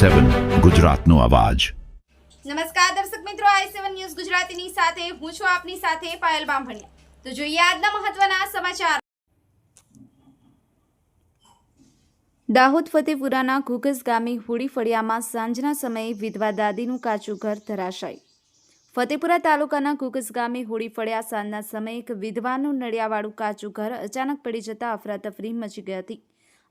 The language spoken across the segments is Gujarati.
i7 ગુજરાતનો અવાજ। નમસ્કાર દર્શક મિત્રો, i7 ન્યૂઝ ગુજરાતીની સાથે હું છું આપની સાથે પાયલ બામભણિયા। તો જોઈએ આજના મહત્વના સમાચાર। દાહોદ ફતેપુરાના ઘુઘસ ગામે હોળી ફળિયામાં સાંજના સમયે વિધવા દાદીનું કાચું ઘર ધરાશાયી। ફતેપુરા તાલુકાના ઘુઘસ ગામે હોળી ફળિયા સાંજના સમયે એક વિધવાનું નળિયાવાળું કાચું ઘર અચાનક પડી જતા અફરાતફરી મચી ગઈ હતી।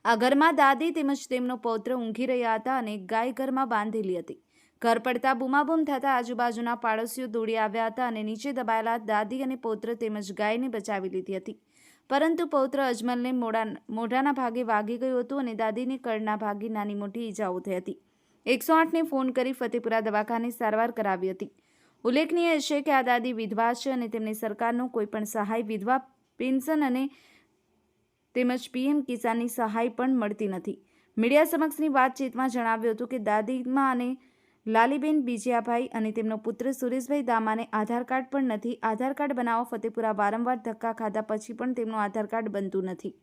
આ ઘરમાં દાદી તેમજ તેમનો પૌત્ર ઊંઘી રહ્યા હતા અને ગાય ઘરમાં બાંધેલી હતી। ઘર પડતા બૂમાબૂમ થતા આજુબાજુના પાડોશીઓ દોડી આવ્યા હતા અને નીચે દબાયેલા દાદી અને પૌત્ર તેમજ ગાયને બચાવી લીધી હતી, પરંતુ પૌત્ર અજમલને મોઢાના ભાગે વાગી ગયું હતું અને દાદીને કળના ભાગે નાની મોટી ઈજાઓ થઈ હતી। 108ને ફોન કરી ફતેપુરા દવાખાને સારવાર કરાવી હતી। ઉલ્લેખનીય છે કે આ દાદી વિધવા છે અને તેમને સરકારનો કોઈપણ સહાય, વિધવા પેન્શન અને તેમજ પીએમ કિસાનની સહાય પણ મળતી નથી। મીડિયા સમક્ષની વાતચીતમાં જણાવ્યું હતું કે દાદીમા અને લાલીબેન બીજિયાભાઈ અને તેમનો પુત્ર સુરેશભાઈ દામાને આધાર કાર્ડ પણ નથી। આધાર કાર્ડ બનાવો ફતેપુરા વારંવાર ધક્કા ખાધા પછી પણ તેમનું આધાર કાર્ડ બનતું નથી।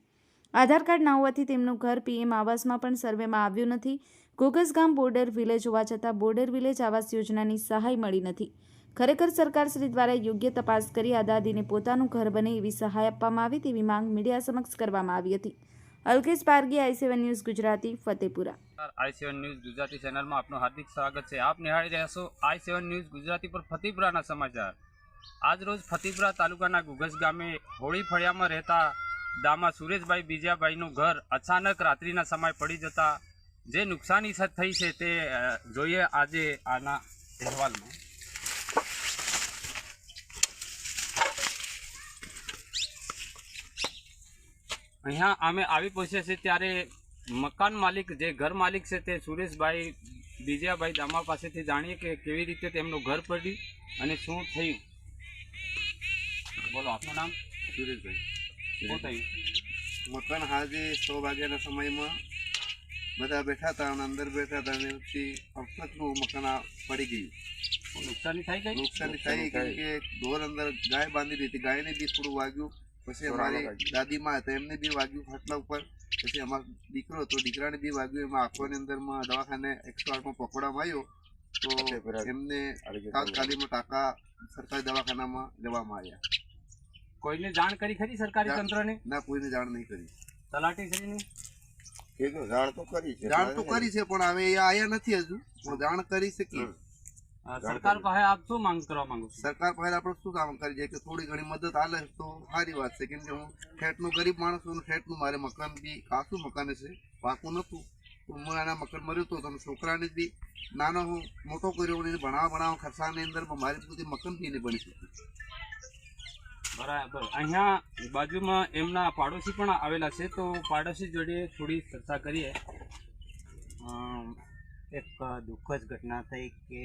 આધાર કાર્ડ ના હોવાથી તેમનું ઘર પીએમ આવાસમાં પણ સર્વેમાં આવ્યું નથી। ઘુઘસ ગામ બોર્ડર વિલેજ હોવા છતાં બોર્ડર વિલેજ આવાસ યોજનાની સહાય મળી નથી। ખરેખર સરકારશ્રી દ્વારા યોગ્ય તપાસ કરી આ દાદીને પોતાનું ઘર બને એવી સહાય આપવામાં આવે તેવી માંગ મીડિયા સમક્ષ કરવામાં આવી હતી। Alkesh Pargi, i7 news Gujarati, Fatepura. i7 news Gujarati ચેનલમાં આપનું હાર્દિક સ્વાગત છે। આપ નિહાળી રહ્યા છો i7 ન્યૂઝ ગુજરાતી પર ફતેપુરાના સમાચાર। આજરોજ ફતેપુરા તાલુકાના ઘુઘસ ગામે હોળી ફળિયામાં રહેતા દામા સુરેશભાઈ બીજાભાઈનું ઘર અચાનક રાત્રિના સમય પડી જતા જે નુકસાની થઈ છે તે જોઈએ આજે આના અહેવાલમાં। અહીંયા અમે આવી પહોંચ્યા છીએ ત્યારે મકાન માલિક, જે ઘર માલિક છે તે સુરેશભાઈ બીજાભાઈ દામા પાસેથી જાણીએ કે કેવી રીતે તેમનું ઘર પડ્યું અને શું થયું। બોલો, આપનું નામ? સુરેશભાઈ। શું થયું? મકાન હાજે 100 વાગ્યાના સમયમાં બધા બેઠા હતા અને અંદર બેઠા હતા અને પછી અફસરનું મકાન પડી ગયું। નુકસાની થઈ ગઈ? નુકસાની થઈ કેમ કે ઢોર અંદર ગાય બાંધી હતી, ગાયને બી થોડું વાગ્યું। પછી અમારી દાદીમાં હતા એમને બી વાગ્યું ખાટલા ઉપર। પછી અમારો દીકરો હતો, દીકરાને બી વાગ્યું। એમાં આંખોની અંદરમાં દવાખાને 108માં પકડવામાં આવ્યો તો એમને તાત્કાલિકમાં ટાંકા સરકારી દવાખાનામાં લેવામાં આવ્યા। કોઈને જાણ કરી ખરી સરકારી તંત્રને? ના, કોઈને જાણ નહીં કરી। તલાટીશ્રીને જાણ તો કરી છે પણ હવે એ આયા નથી હજુ, પણ જાણ કરી શકીએ। સરકાર પાસે આપ શું માંગ કરવા માંગો છો? સરકાર પાસે આપણે શું કામ કરી જાય કે થોડી ઘણી મદદ હાલે તો સારી વાત છે, કેમ કે હું ફ્લેટનો ગરીબ માણસ છું। ફ્લેટનું મારે મકાન બી કાચું મકાન છે, પાકું નહોતું તો હું આના મકાન મર્યો હતો તો છોકરાને બી નાનો હું મોટો કર્યો અને ભણાવવા ખર્ચાની અંદર મારી બધી મકાન બી નહીં બની શકી। બરાબર। અહીંયા બાજુમાં એમના પાડોશી પણ આવેલા છે, તો પાડોશી જોડે થોડી ચર્ચા કરીએ। એક દુઃખદ ઘટના થઈ કે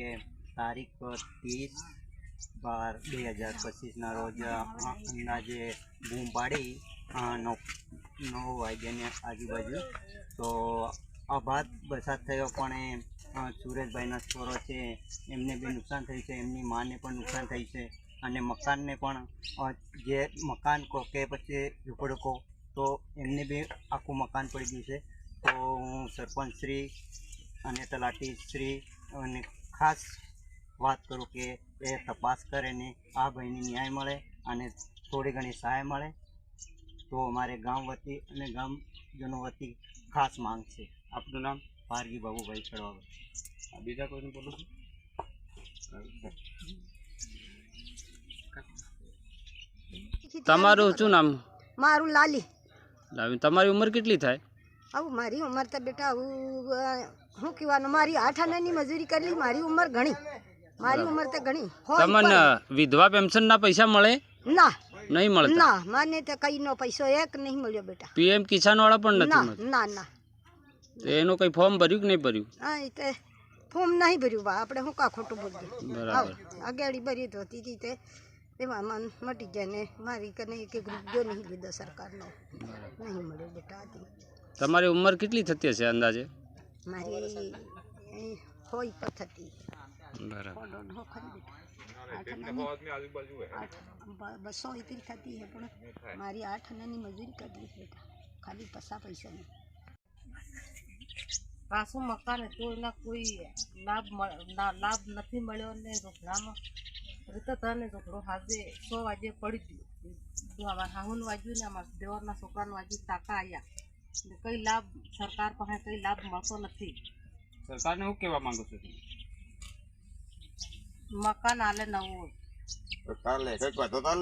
તારીખ 30/12/2025ના રોજ અંદાજે બૂમ પાડી 9 વાગ્યાની આજુબાજુ તો અબાધ વરસાદ થયો, પણ સુરેશભાઈના છોરો છે એમને બી નુકસાન થયું છે, એમની માને પણ નુકસાન થઈ છે અને મકાનને પણ જે મકાન કે પછી ઝૂંપડકો તો એમને બી આખું મકાન પડી ગયું છે। તો હું સરપંચશ્રી અને તલાટીશ્રી અને ખાસ વાત કરું કે એ તપાસ કરે ને આ ભાઈને ન્યાય મળે અને થોડી ઘણી સહાય મળે તો અમારે ગામ વતી અને ગામજનો વતી ખાસ માંગ છે। આપનું નામ? પારગી બાબુભાઈ ચડવા। બીજા કોઈને બોલું છું? તમારું શું નામ? મારું લાલી। તમારી ઉંમર કેટલી થાય? આવું મારી ઉંમર તો બેટા આવું શું કહેવાનું, મારી 8 આનાની મજૂરી કરી, મારી ઉંમર ઘણી, મારી ઉંમર તો ઘણી। તમને વિધવા પેન્શન ના પૈસા મળે? ના, નહીં મળતા? ના, મને તો કઈ નો પૈસો એક નહીં મળ્યો બેટા। પીએમ કિસાન વાળા પણ નથી મળતા? ના ના। એનું કઈ ફોર્મ ભર્યું કે નહીં ભર્યું? હા, એ તો ફોર્મ નહીં ભર્યું બા, આપણે શું કા ખોટું બોલીએ। બરાબર। આગળ ભરી તો હતી તે એમાં મન મટી જાય ને મારી કને એક રૂપિયો નહીં લીધો સરકારનો, નહીં મળ્યો બેટા। તમારી ઉંમર કેટલી થતી હશે અંદાજે? મારી હોય પર થતી। બરાબર। 200 એકરી થતી है, પણ મારી 8 આનાની મજૂરી કરી બેટા, ખાલી 50 પૈસા નહીં। કાચું મકાન હતું એના કોઈ લાભ નથી મળ્યો ને ઝૂંપડામાં રીતે તને ઝૂંપડો હાજે 100 વાગે પડી ગયું અમારા હાહુનું વાગ્યું ને અમારા દેવરના છોકરાનું વાગ્યું ટાંકા આવ્યા ને કઈ લાભ સરકાર પાસે કઈ લાભ મળતો નથી સરકારને શું કહેવા માંગો છો તમે? મકાન આલે નવું